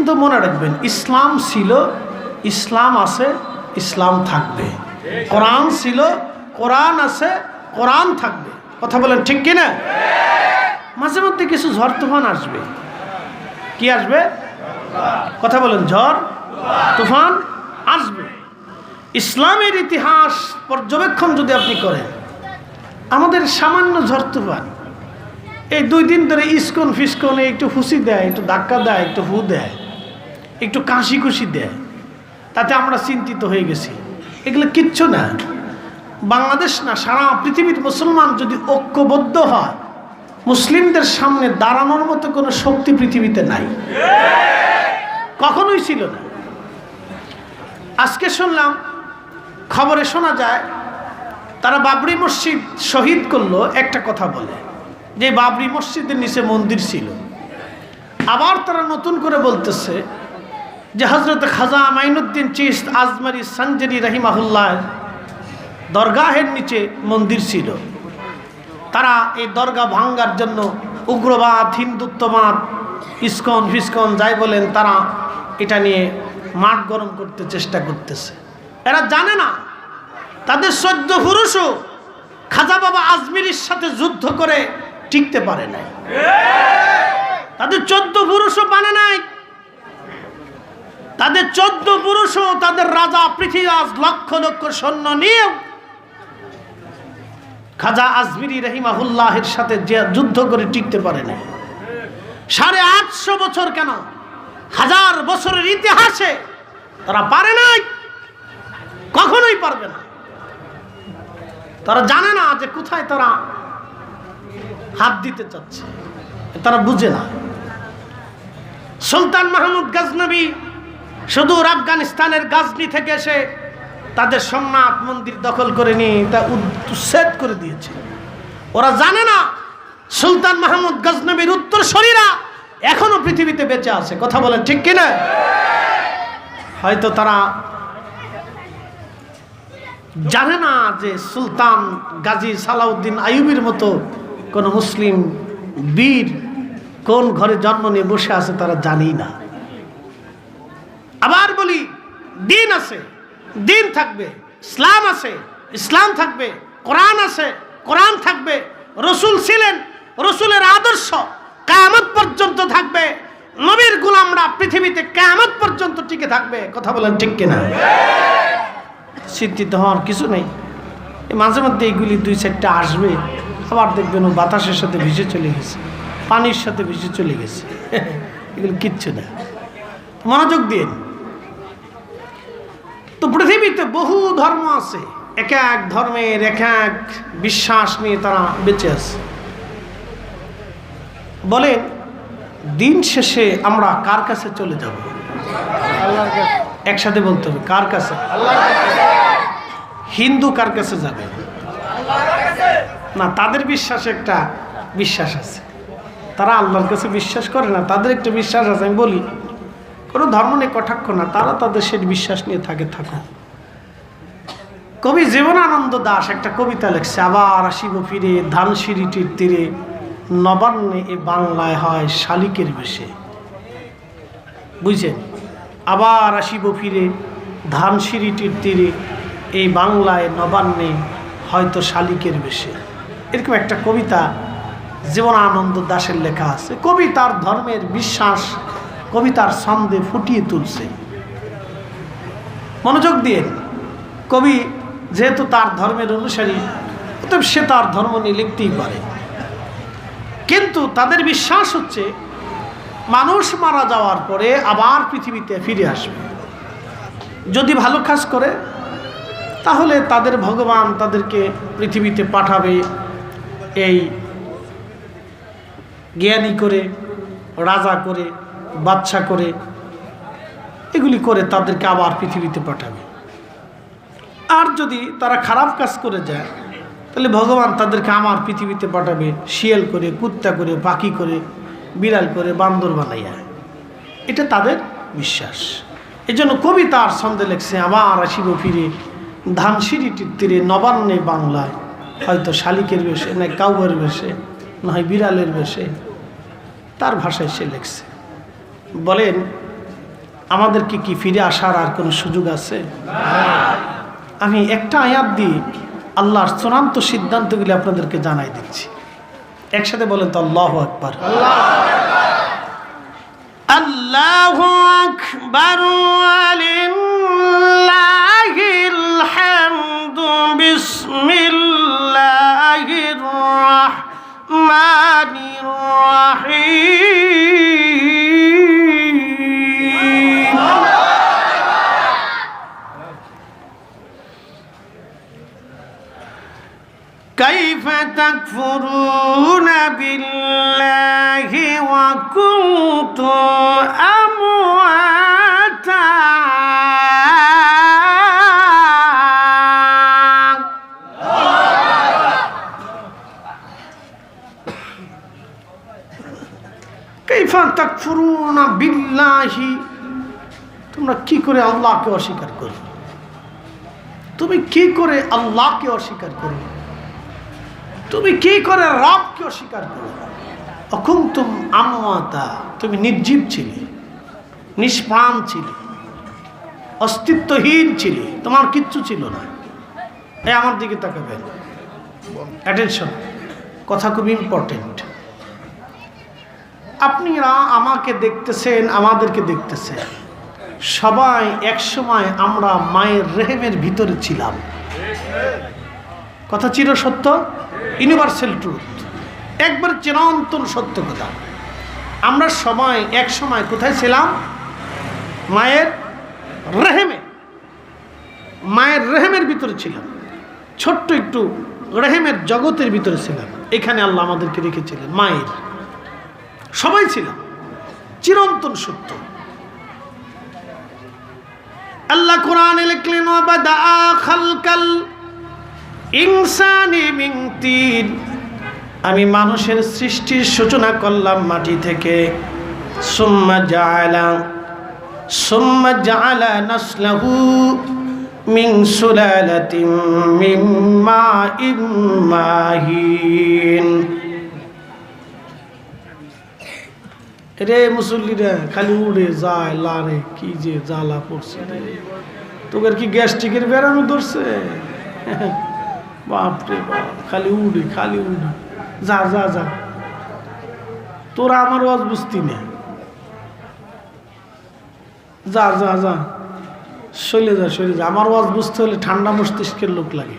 কিন্তু মনে রাখবেন, ইসলাম ছিল, ইসলাম আছে, ইসলাম থাকবে। কোরআন ছিল, কোরআন আছে, কোরআন থাকবে। কথা বলেন ঠিক কিনা? মাঝে মধ্যে কিছু ঝড় তুফান আসবে। কি আসবে? কথা বলেন, ঝড় তুফান আসবে। ইসলামের ইতিহাস পর্যবেক্ষণ যদি আপনি করেন, আমাদের সামান্য ঝড় তুফান এই 2 দিন ধরে ইস্কন ফিস্কনে একটু ফুসি দেয়, একটু ধাক্কা দেয়, একটু ফু দেয়, একটু কাশি কুশি দেয়, তাতে আমরা চিন্তিত হয়ে গেছি। এগুলো কিচ্ছু না। বাংলাদেশ না, সারা পৃথিবীর মুসলমান যদি ঐক্যবদ্ধ হয়, মুসলিমদের সামনে দাঁড়ানোর মতো কোনো শক্তি পৃথিবীতে নাই, কখনোই ছিল না। আজকে শুনলাম, খবরে শোনা যায় তারা বাবরি মসজিদ শহীদ করলো, একটা কথা বলে যে বাবরি মসজিদের নিচে মন্দির ছিল। আবার তারা নতুন করে বলতেছে যে হযরত খাজা মাইনুদ্দিন চিশত আজমারি সঞ্জরি রহিমাহুল্লাহ দরগাহের নিচে মন্দির ছিল। তারা এই দরগা ভাঙ্গার জন্য উগ্রবাদ, হিন্দুত্ববাদ, ইস্কন ফিস্কন যাই বলেন, তারা এটা নিয়ে মাঠ গরম করতে চেষ্টা করতেছে। এরা জানে না তাদের 14 পুরুষও খাজা বাবা আজমিরির সাথে যুদ্ধ করে টিকতে পারে নাই। তাদের 14 পুরুষও পারে নাই। তাদের 14 পুরুষও তাদের রাজা পৃথিবীরাজ লক্ষ লক্ষ সৈন্য নিয়ে খাজা আজমিরি রহিমাহুল্লাহের সাথে যে যুদ্ধ করে টিকতে পারে নাই। 850 বছর কেন, 1000 বছরের ইতিহাসে তারা পারে নাই, কখনোই পারবে না। তারা জানে না যে কোথায় তারা হাত দিতে চাচ্ছে, তারা বুঝে না। সুলতান মাহমুদ গজনবী সুদূর আফগানিস্তানের গাজনি থেকে এসে তাদের সোমনাথ মন্দির দখল করে নিয়ে তা উচ্ছেদ করে দিয়েছে। ওরা জানে না সুলতান মাহমুদ গজনবীর উত্তরসূরিরা এখনো পৃথিবীতে বেঁচে আছে। কথা বলেন ঠিক কিনা? হয়তো তারা জানে না যে সুলতান গাজী সালাউদ্দিন আইয়ুবীর মতো কোন মুসলিম বীর কোন ঘরে জন্ম নিয়ে বসে আছে, তারা জানেই না। আবার বলি, দিন আছে, দিন থাকবে। ইসলাম আছে, ইসলাম থাকবে। কোরআন আছে, কোরআন থাকবে। রসুল ছিলেন, রসুলের আদর্শ কিয়ামত পর্যন্ত থাকবে। নবীর গোলামরা পৃথিবীতে কিয়ামত পর্যন্ত টিকে থাকবে। কথা বলেন ঠিক কিনা? চিন্তিত হওয়ার কিছু নেই। মাঝে মধ্যে এইগুলি 2-4টা আসবে, আবার দেখবেন ও বাতাসের সাথে ভেসে চলে গেছে, পানির সাথে ভেসে চলে গেছে। এগুলো কিচ্ছু না, মনোযোগ দিন। তো পৃথিবীতে বহু ধর্ম আছে, এক এক ধর্মের এক এক বিশ্বাস নিয়ে তারা বেঁচে আছে। বলেন, দিন শেষে আমরা কার কাছে চলে যাব? আল্লাহর কাছে। একসাথে বলতে হবে, কার কাছে? আল্লাহর কাছে। হিন্দু কার কাছে যাবে? আল্লাহর কাছে। না, তাদের বিশ্বাসে একটা বিশ্বাস আছে, তারা আল্লাহর কাছে বিশ্বাস করে না, তাদের একটা বিশ্বাস আছে। আমি বলি, কোনো ধর্ম নিয়ে কটাক্ষ না, তারা তাদের সেই বিশ্বাস নিয়ে থাকো। কবি জীবনানন্দ দাশ একটা কবিতা লিখছে, আবার আসিব ফিরে ধানসিঁড়িটির তীরে, নবান্নে এ বাংলায় হয় শালিকের বেশে। বুঝছেন? আবার আসিব ফিরে ধানসিঁড়িটির তীরে, এই বাংলায় নবান্নে হয়তো শালিকের বেশে। এরকম একটা কবিতা জীবনানন্দ দাশের লেখা আছে। কবি তার ধর্মের বিশ্বাস কবিতার ছন্দে ফুটিয়ে তুলছে। মনোযোগ দিয়ে, কবি যেহেতু তার ধর্মের অনুসারী, অতএব সে তার ধর্ম নিয়ে লিখতেই পারে। কিন্তু তাদের বিশ্বাস হচ্ছে মানুষ মারা যাওয়ার পরে আবার পৃথিবীতে ফিরে আসবে। যদি ভালো কাজ করে তাহলে তাদের ভগবান তাদেরকে পৃথিবীতে পাঠাবে, এই জ্ঞানী করে, রাজা করে, বাদশা করে, এগুলি করে তাদেরকে আবার পৃথিবীতে পাঠাবে। আর যদি তারা খারাপ কাজ করে যায় তাহলে ভগবান তাদেরকে আমার পৃথিবীতে পাঠাবে শিয়াল করে, কুত্তা করে, পাখি করে, বিড়াল করে, বান্দর বানাইয়া। এটা তাদের বিশ্বাস। এই জন্য কবি তার ছন্দে লেখছে, আবার আসিব ফিরে ধানসিঁড়িটির তীরে, নবান্নে বাংলায় হয়তো শালিকের বেশে, না কাউয়ের বেশে, নয় বিড়ালের বেশে। তার ভাষায় সে লেখছে। বলেন, আমাদেরকে কি ফিরে আসার আর কোনো সুযোগ আছে? আমি একটা আয়াত দিয়ে আল্লাহর চূড়ান্ত সিদ্ধান্তগুলি আপনাদেরকে জানাই দিচ্ছি। একসাথে বলেন তো আল্লাহু আকবার। আল্লাহু আকবার ওয়ালিল্লাহিল হামদু বিসমিল্লাহির রাহমানির রাহিম। কাইফা তাকফুরুনা বিল্লাহি ওয়া কুনতুম আমওয়াতা কাইফা তাকফুরুনা বিল্লাহি, তোমরা কি করে আল্লাহকে অস্বীকার করো? তুমি কি করে আল্লাহকে অস্বীকার করো? তুমি কি করে রবকে অস্বীকার করো? অকুনতুম আমওয়াতা, তুমি নির্জীব ছিলে, নিষ্প্রাণ ছিলে, অস্তিত্বহীন ছিলে, তোমার কিচ্ছু ছিল না। এই আমার দিকে তাকাবেন, অ্যাটেনশন, কথা খুব ইম্পর্টেন্ট। আপনারা আমাকে দেখতেছেন, আমাদেরকে দেখতেছেন, সবাই একসময় আমরা মায়ের রেহেমের ভিতরে ছিলাম। কথা চির সত্য, ইউনিভার্সাল ট্রুথ, একবার চিরন্তন সত্য কথা। আমরা সবাই এক সময় কোথায় ছিলাম? মায়ের রেহেমে, মায়ের রেহেমের ভিতরে ছিলাম, ছোট্ট একটু রেহেমের জগতের ভিতরে ছিলাম। এখানে আল্লাহ আমাদেরকে রেখেছিলেন, মায়ের সবাই ছিলাম, চিরন্তন সত্য। আল্লাহ কোরআনে লিখলেন ওয়াবাদা খালকাল ইনসানি মিন তিন, আমি মানুষের সৃষ্টির সূচনা করলাম মাটি থেকে। সুম্মা জাআলা নাসলাহু মিন সুলালাতিন মিন মাইন মাহিন। রে মুসল্লিরা খালি উড়ে যায়, লারে কি যে জ্বালা পড়ছে, তোদের কি গ্যাস্ট্রিকের বেড়ানো ধরছে? বাপরে বাপ, খালি উড়ে খালি উড়ে, যা যা যা, তোরা আমার ওয়াজ বুঝতি না, যা যা যা, সইলে যা সইলে যা। আমার ওয়াজ বুঝতে হলে ঠান্ডা মস্তিষ্কের লোক লাগে।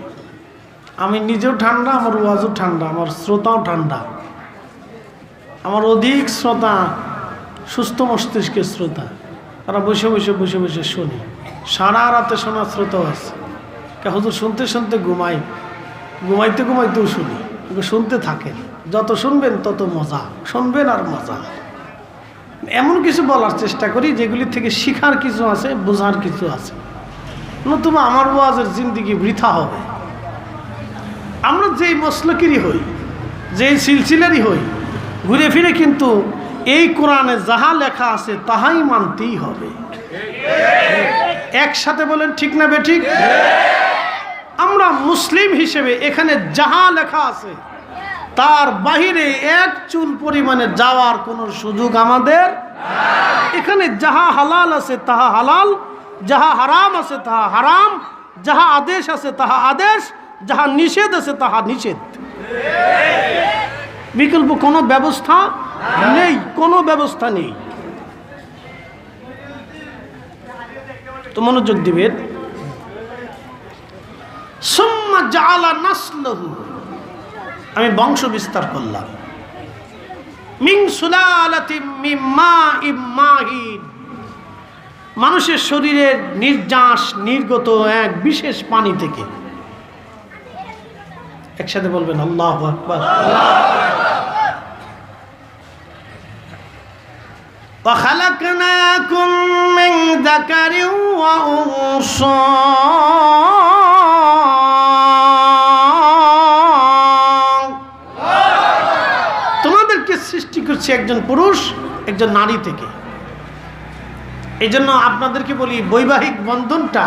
আমি নিজেও ঠান্ডা, আমার ওয়াজও ঠান্ডা, আমার শ্রোতাও ঠান্ডা। আমার অধিক শ্রোতা সুস্থ মস্তিষ্কের শ্রোতা, তারা বসে বসে বসে বসে শুনি, সারা রাতে শোনার শ্রোতাও আছে। হুজুর শুনতে শুনতে ঘুমাই, ঘুমাইতে ঘুমাইতেও শুনি, শুনতে থাকেন, যত শুনবেন তত মজা, শুনবেন আর মজা। এমন কিছু বলার চেষ্টা করি যেগুলি থেকে শিখার কিছু আছে, বোঝার কিছু আছে, নতুবা আমার ওয়াজের জিন্দিগি বৃথা হবে। আমরা যেই মসলকেরই হই, যেই সিলসিলারই হই, ঘুরে ফিরে কিন্তু এই কোরআনে যাহা লেখা আছে তাহাই মানতেই হবে। একসাথে বলেন ঠিক না বেঠিক? আমরা মুসলিম হিসেবে এখানে যাহা লেখা আছে তার বাহিরে এক চুল পরিমাণে যাওয়ার কোনো সুযোগ আমাদের। এখানে যাহা হালাল আছে তাহা হালাল, যাহা হারাম আছে তাহা হারাম, যাহা আদেশ আছে তাহা আদেশ, যাহা নিষেধ আছে তাহা নিষেধ। বিকল্প কোনো ব্যবস্থা নেই, কোনো ব্যবস্থা নেই। তো মনোযোগ দিবেন। সুম্মা জাআলা নাসলহু, আমি বংশ বিস্তার করলাম। মিন সুলালাতিন মিন মাইন মাহিন, মানুষের শরীরের নির্যাস নির্গত এক বিশেষ পানি থেকে। একসাথে বলবেন আল্লাহু আকবার। ওয়া খালাকনাকুম মিন যাকারিন ওয়া উনসা, তোমাদেরকে সৃষ্টি করছে একজন পুরুষ একজন নারী থেকে। এই জন্য আপনাদেরকে বলি বৈবাহিক বন্ধনটা,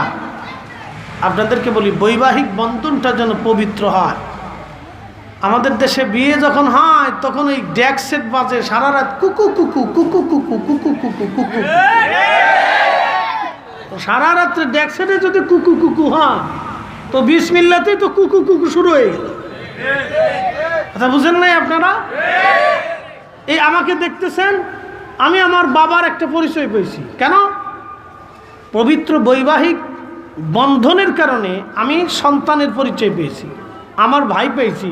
আপনাদেরকে বলি বৈবাহিক বন্ধনটা যেন পবিত্র হয়। আমাদের দেশে বিয়ে যখন হয় তখন ওই ড্যাক সেট বাজে সারা রাত, কুকু কুকু কুকু কুকু কুকু কুকু কুকু। সারা রাত্রে ডেকসেটে যদি কুকু কুকু হয় তো বিসমিল্লাতেই তো কুকু কুকু শুরু হয়ে গেল। কথা বুঝেন নাই আপনারা? এই আমাকে দেখতেছেন, আমি আমার বাবার একটা পরিচয় পেয়েছি। কেন? পবিত্র বৈবাহিক বন্ধনের কারণে আমি সন্তানের পরিচয় পেয়েছি, আমার ভাই পেয়েছি,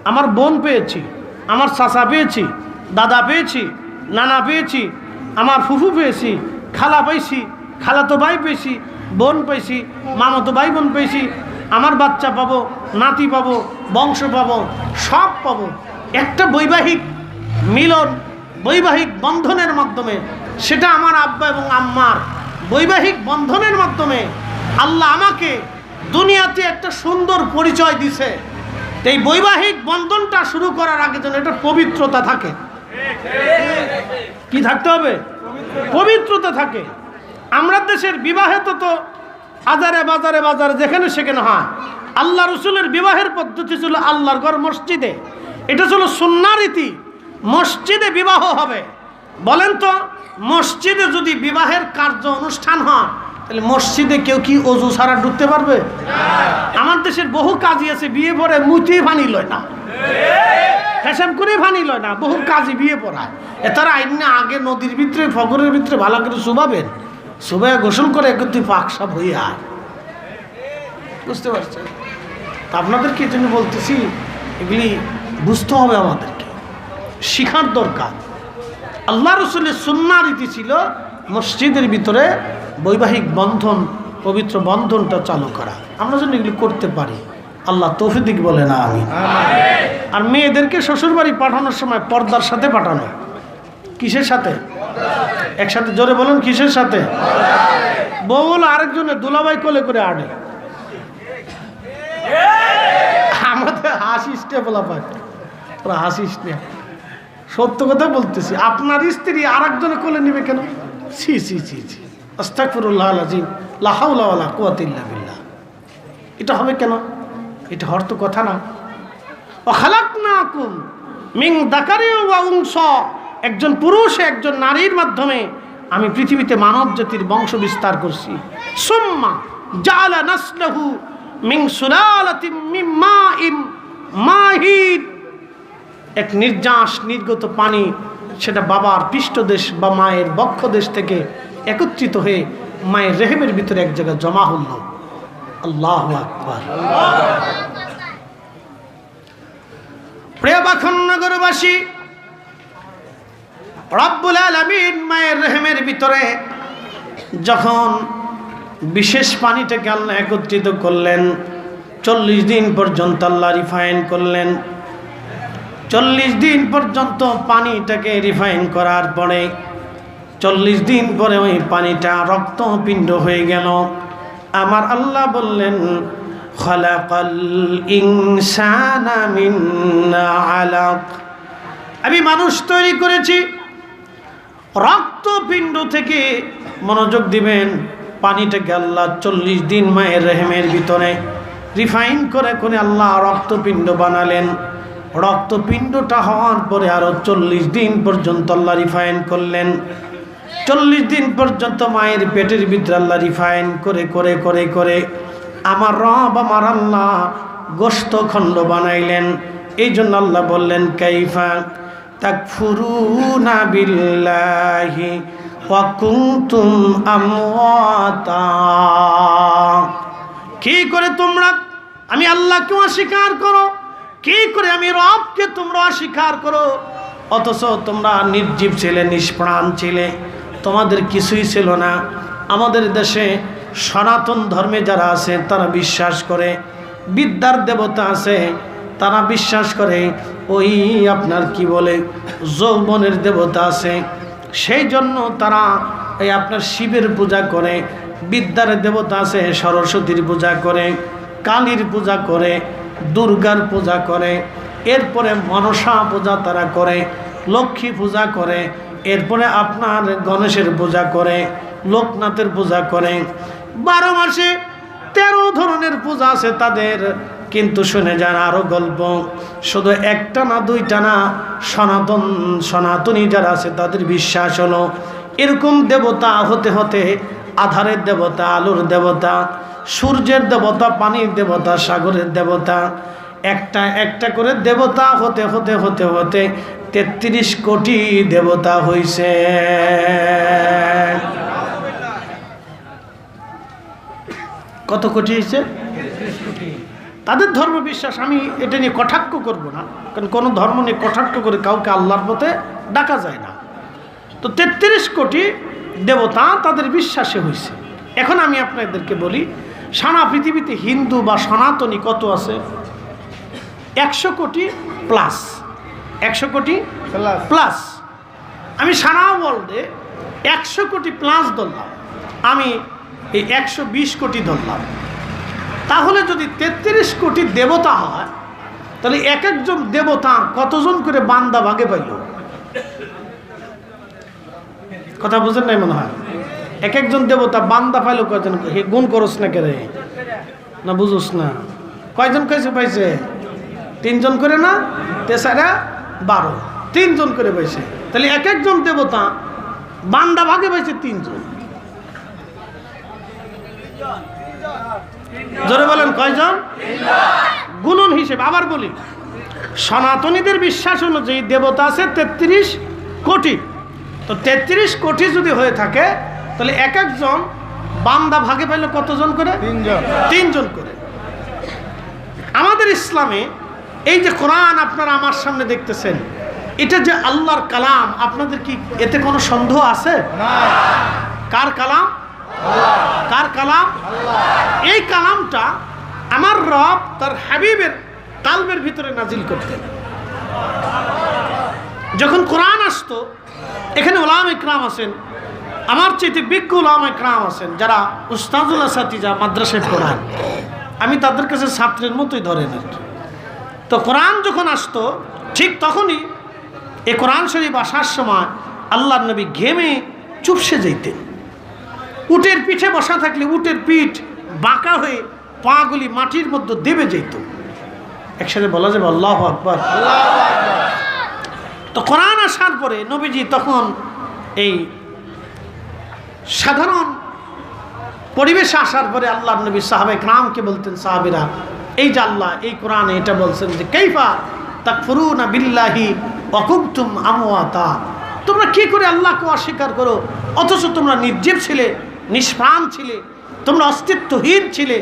আমার বোন পেয়েছি, আমার চাচা পেয়েছি, দাদা পেয়েছি, নানা পেয়েছি, আমার ফুফু পেয়েছি, খালা পেয়েছি, খালাতো ভাই পেয়েছি, বোন পেয়েছি, মামাতো ভাই বোন পেয়েছি, আমার বাচ্চা পাবো, নাতি পাবো, বংশ পাবো, সব পাবো একটা বৈবাহিক মিলন, বৈবাহিক বন্ধনের মাধ্যমে। সেটা আমার আব্বা এবং আম্মার বৈবাহিক বন্ধনের মাধ্যমে আল্লাহ আমাকে দুনিয়াতে একটা সুন্দর পরিচয় দিছে। এই বৈবাহিক বন্ধনটা শুরু করার আগে যেন এটা পবিত্রতা থাকে। কি থাকতে হবে? পবিত্রতা থাকে। আমরা দেশের বিবাহে তো আজারে বাজারে বাজারে যেখানে সেখানে হয়। আল্লাহ রসুলের বিবাহের পদ্ধতি ছিল আল্লাহর ঘর মসজিদে, এটা ছিল সুন্নাহ রীতি, মসজিদে বিবাহ হবে। বলেন তো, মসজিদে যদি বিবাহের কার্য অনুষ্ঠান হয় তাহলে মসজিদে কেউ কি অজু ছাড়া ঢুকতে পারবে? আমার দেশের বহু কাজী আছে বিয়ে পরে মুতি ফানি লয় না, হিসাব করে ফানি লয় না, বহু কাজী বিয়ে পড়ায়। এতারা আইনে আগে নদীর ভিতরে ফগরের ভিতরে ভালো করে শুভাবেন, শুভে গোসল করে একত্রিত পাক সাপ হইয়া। বুঝতে পারছেন? আপনাদেরকে এই জন্য বলতেছি, এগুলি বুঝতে হবে, আমাদেরকে শিখার দরকার। আল্লাহ রসুলের সুন্নাহ রীতি ছিল মসজিদের ভিতরে বৈবাহিক বন্ধন, পবিত্র বন্ধনটা চালু করা। আমরা যেন এগুলি করতে পারি, আল্লাহ তৌফিক বলে না আমি। আর মেয়েদেরকে শ্বশুরবাড়ি পাঠানোর সময় পর্দার সাথে পাঠানো। কিসের সাথে? একসাথে জোরে বলেন, কিসের সাথে? বউ বলে আরেকজনের দুলাভাই কোলে করে আনে। আমাদের হাসিস নে বলা পায়, তোরা হাসিস নে, সত্য কথা বলতেছি। আপনার স্ত্রী আরেকজনে কোলে নিবে কেন? ছি ছি ছি ছি, আস্তাগফিরুল্লাহ আল-আযীম, লা হাওলা ওয়ালা কুওয়াতা ইল্লা বিল্লাহ। এটা হবে কেন? এটা হর তো কথা না। ওয়া খালাকনাকুম মিন যাকারিন ওয়া উনসা, একজন পুরুষ একজন নারীর মাধ্যমে আমি পৃথিবীতে মানব জাতির বংশ বিস্তার করছি। সুম্মা জাআলা নাসলাহু মিন সুলালাতিন মিন মাইন মাহিন, এক নির্যাস নির্গত পানি, সেটা বাবার পৃষ্ঠদেশ বা মায়ের বক্ষদেশ থেকে একত্রিত হয়ে মায়ের রেহেমের ভিতরে এক জায়গায় জমা হল। আল্লাহু আকবার। প্রিয় বাখনগরবাসী, রব্বুল আলামিন মায়ের রেহেমের ভিতরে যখন বিশেষ পানিটাকে আল্লাহ একত্রিত করলেন, 40 দিন পর্যন্ত আল্লাহ রিফাইন করলেন। 40 দিন পর্যন্ত পানিটাকে রিফাইন করার পরে 40 দিন পরে ওই পানিটা রক্তপিণ্ড হয়ে গেল। আমার আল্লাহ বললেন, খালাকাল ইনসানা মিন আলাক, আমি মানুষ তৈরি করেছি রক্তপিণ্ড থেকে। মনোযোগ দিবেন, পানিটাকে আল্লাহ 40 দিন মায়ের রেহেমের ভিতরে রিফাইন করে করে আল্লাহ রক্তপিণ্ড বানালেন। রক্তপিণ্ডটা হওয়ার পরে আরো 40 দিন পর্যন্ত আল্লাহ রিফাইন করলেন। 40 দিন পর্যন্ত মায়ের পেটের ভিতরে আল্লাহ রিফাইন করে করে করে করে আমার রব আমার আল্লাহ গোশত খণ্ড বানাইলেন। এই জন্য আল্লাহ বললেন, কাইফা তাকফুরুনা বিল্লাহি ওয়া কুনতুম আমওয়াতা, কি করে তোমরা আমি আল্লাহকে অস্বীকার করো, কি করে আমি রবকে তোমরা অস্বীকার করো, অথচ তোমরা নির্জীব ছিলে, নিষ্প্রাণ ছিলে, তোমাদের কিছুই ছিল না। আমাদের দেশে সনাতন ধর্মে যারা আছে তারা বিশ্বাস করে বিদ্যার দেবতা আছে, তারা বিশ্বাস করে ওই আপনার কি বলে যৌবনের দেবতা আছে, সেই জন্য তারা এই আপনার শিবের পূজা করে, বিদ্যার দেবতা আছে সরস্বতীর পূজা করে, কালীর পূজা করে, দুর্গার পূজা করে, এরপরে মনসা পূজা তারা করে, লক্ষ্মী পূজা করে, এরপরে আপনার গণেশের পূজা করে, লোকনাথের পূজা করে। 12 মাসে 13 ধরনের পূজা আছে তাদের। কিন্তু শুনে যান আরো গল্প, শুধু একটা না দুইটা না, সনাতনী যারা আছে তাদের বিশ্বাস হলো এরকম দেবতা হতে হতে আধারের দেবতা, আলোর দেবতা, সূর্যের দেবতা, পানির দেবতা, সাগরের দেবতা, একটা একটা করে দেবতা হতে হতে হতে হতে ৩৩ কোটি দেবতা হইছে। কত কোটি হয়েছে? তাদের ধর্ম বিশ্বাস, আমি এটা নিয়ে কটাক্ষ করব না, কারণ কোনো ধর্ম নিয়ে কটাক্ষ করে কাউকে আল্লাহর পথে ডাকা যায় না। তো ৩৩ কোটি দেবতা তাদের বিশ্বাসে হয়েছে। এখন আমি আপনাদেরকে বলি, সারা পৃথিবীতে হিন্দু বা সনাতনী কত আছে? 100 কোটি প্লাস। 100 কোটি প্লাস। আমি সারা ওয়ার্ল্ডে 100 কোটি প্লাস ধরলাম, আমি এই 120 কোটি ধরলাম। তাহলে যদি 33 কোটি দেবতা হয়, তাহলে এক একজন দেবতা কতজন করে বান্দা ভাগে পাইল? কথা বুঝেন নাই মনে হয়? এক একজন দেবতা বান্দা পাইল কয়জন? গুণ করস না কে রে? না বুঝোস না? কয়জন কইছে পাইছে? 3 জন করে না? তেসারা 12, 3 জন করে পাইছে। তাহলে এক একজন দেবতা বান্দা ভাগে পাইছে 3 জন। জোরে বলেন কয়জন? গুণন হিসেবে। আবার বলি, সনাতনীদের বিশ্বাস অনুযায়ী দেবতা আছে 33 কোটি। তো 33 কোটি যদি হয়ে থাকে, তাহলে এক একজন বান্দা ভাগে পাইলে কতজন করে? 3 জন করে। আমাদের ইসলামে এই যে কোরআন আপনারা আমার সামনে দেখতেছেন, এটা যে আল্লাহর কালাম, আপনাদের কি এতে কোনো সন্দেহ আছে? কার কালাম? কার কালাম? এই কালামটা আমার রব তার হাবিবের কালবের ভিতরে নাজিল করতেন। যখন কোরআন আসতো, এখানে উলামা ইকরাম আছেন, আমার চাইতে বিজ্ঞ উলামা ইকরাম আছেন, যারা উস্তাদুল আসাতিজা মাদ্রাসায় পড়ান, আমি তাদের কাছে ছাত্রের মতোই ধরে নেন। তো কোরআন যখন আসতো, ঠিক তখনই এই কোরআন শরীফ আসার সময় আল্লাহর নবী ঘেমে চুপসে যেতেন। উটের পিঠে বসা থাকলে উটের পিঠ বাঁকা হয়ে পাগুলি মাটির মধ্যে দেবে যেত। একসাথে বলা যাবে আল্লাহু আকবার। তো কোরআন আসার পরে নবীজি তখন এই সাধারণ পরিবেশে আসার পরে আল্লাহর নবী সাহাবায়ে কেরামকে বলতেন, সাহাবীরা, এই যে আল্লাহ এই কোরআনে এটা বলছেন যে কাইফা তাকফুরুনা বিল্লাহি ওয়া কুনতুম আমওয়াতা, তোমরা কি করে আল্লাহকে অস্বীকার করো, অথচ তোমরা নির্জীব ছিলে, নিষ্প্রাণ ছিলে, তোমরা অস্তিত্বহীন ছিলে।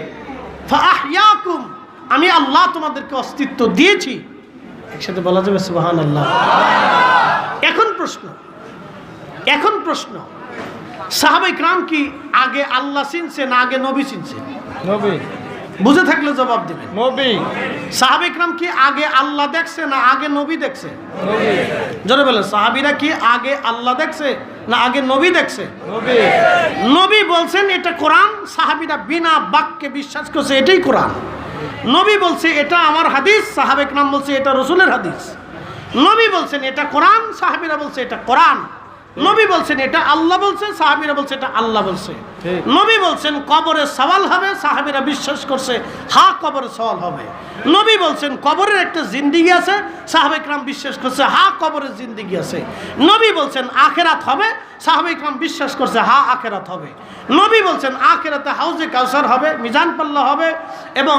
ফাআহইয়াকুম, আমি আল্লাহ তোমাদেরকে অস্তিত্ব দিয়েছি। একসাথে বলা যাবে সুবহানাল্লাহ। এখন প্রশ্ন, সাহাবায়ে কেরাম কি আগে আল্লাহ চিনছে না আগে নবী চিনছে? নবী। বুঝে থাকলে জবাব দিবেন। নবী। সাহাবায়ে কেরাম কি আগে আল্লাহ দেখছে না আগে নবী দেখছে? নবী। জোরে বলেন, সাহাবীরা কি আগে আল্লাহ দেখছে না আগে নবী দেখছে? নবী। নবী বলছেন এটা কোরআন, সাহাবীরা বিনা বাক্যে বিশ্বাস করছে এটাই কোরআন। নবী বলছে এটা আমার হাদিস, সাহাবায়ে কেরাম বলছে এটা রাসূলের হাদিস। নবী বলছেন এটা কোরআন, সাহাবীরা বলছে এটা কোরআন। নবী বলছেন এটা আল্লাহ বলছে, সাহাবীরা বলছে এটা আল্লাহ বলছে। নবী বলছেন কবরে সওয়াল হবে, সাহাবীরা বিশ্বাস করছে হ্যাঁ কবরে সওয়াল হবে। নবী বলছেন কবরের একটা জিন্দেগি আছে, সাহাবায়ে কেরাম বিশ্বাস করছে হ্যাঁ কবরের জিন্দেগি আছে। নবী বলছেন আখিরাত হবে, সাহাবায়ে কেরাম বিশ্বাস করছে হ্যাঁ আখিরাত হবে। নবী বলছেন আখিরাতে হাউজে কাউসার হবে, মিজান পাল্লা হবে, এবং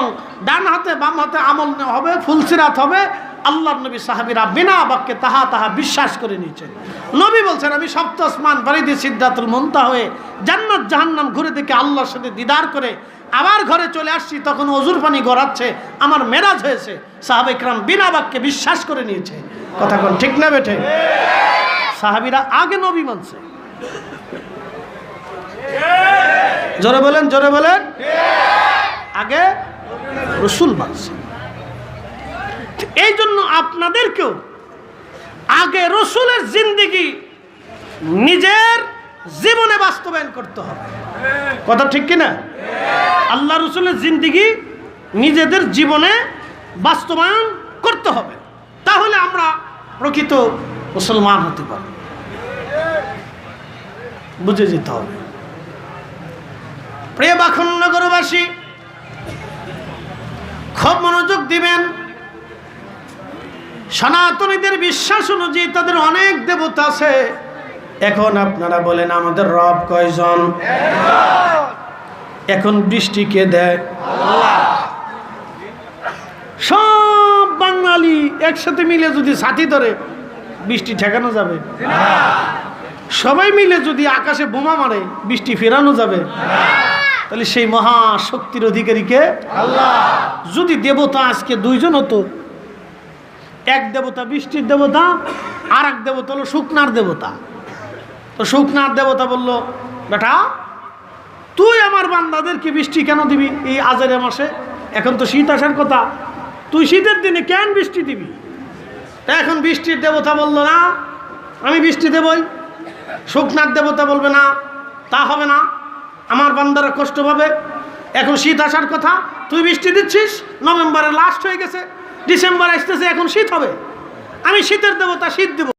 ডান হাতে বাম হাতে আমল হবে, ফুলসিরাত হবে। আল্লাহর নবী সাহাবীরা বিনা বাক্যে তাহা বিশ্বাস করে নিয়েছেন। নবী বলছেন আমি সপ্ত আসমান পাড়ি দিয়ে সিদরাতুল মুনতাহা হয়ে জান্নাত জাহান্নাম ঘুরে দেখে আল্লাহর সাথে দিদার করে আবার ঘরে চলে আসছি, তখন অজুর পানি গড়াচ্ছে, আমার মেরাজ হয়েছে। সাহাবায়ে কেরাম বিনা বাক্যে বিশ্বাস করে নিয়েছে। কথা কোন ঠিক না বেঠে? সাহাবীরা আগে নবী মানছে। জোরে বলেন, জোরে বলেন। আগে রাসূল মানছে। এই জন্য আপনাদেরকেও আগে রাসূলের জিন্দেগি নিজের জীবনে বাস্তবায়ন করতে হবে। কথা ঠিক কিনা? আল্লাহ রাসূলের জিন্দেগি নিজেদের জীবনে বাস্তবায়ন করতে হবে, তাহলে আমরা প্রকৃত মুসলমান হতে পারব। বুঝে যেতে হবে। প্রিয় বাখনগরবাসী, খুব মনোযোগ দিবেন। সনাতনীদের বিশ্বাস অনুযায়ী তাদের অনেক দেবতা আছে, এখন আপনারা বলেন আমাদের রব কয়জন? এখন বৃষ্টি কে দেয়? সব বাঙালি একসাথে মিলে যদি ছাতি ধরে বৃষ্টি ঠেকানো যাবে? সবাই মিলে যদি আকাশে বোমা মারে বৃষ্টি ফেরানো যাবে? তাহলে সেই মহা শক্তির অধিকারীকে আল্লাহ। যদি দেবতা আজকে দুইজন হতো, এক দেবতা বৃষ্টির দেবতা, আর এক দেবতা হলো শুকনার দেবতা। তো শুকনার দেবতা বলল, বেটা তুই আমার বান্দাদেরকে বৃষ্টি কেন দিবি এই আজারে মাসে? এখন তো শীত আসার কথা, তুই শীতের দিনে কেন বৃষ্টি দিবি? এখন বৃষ্টির দেবতা বলল, না আমি বৃষ্টি দেবই। শুকনার দেবতা বলবে, না তা হবে না, আমার বান্দারা কষ্ট পাবে। এখন শীত আসার কথা, তুই বৃষ্টি দিচ্ছিস, নভেম্বরের লাস্ট হয়ে গেছে, ডিসেম্বর আসতেছে, এখন শীত হবে, আমি শীতের দেবতা শীত দেব।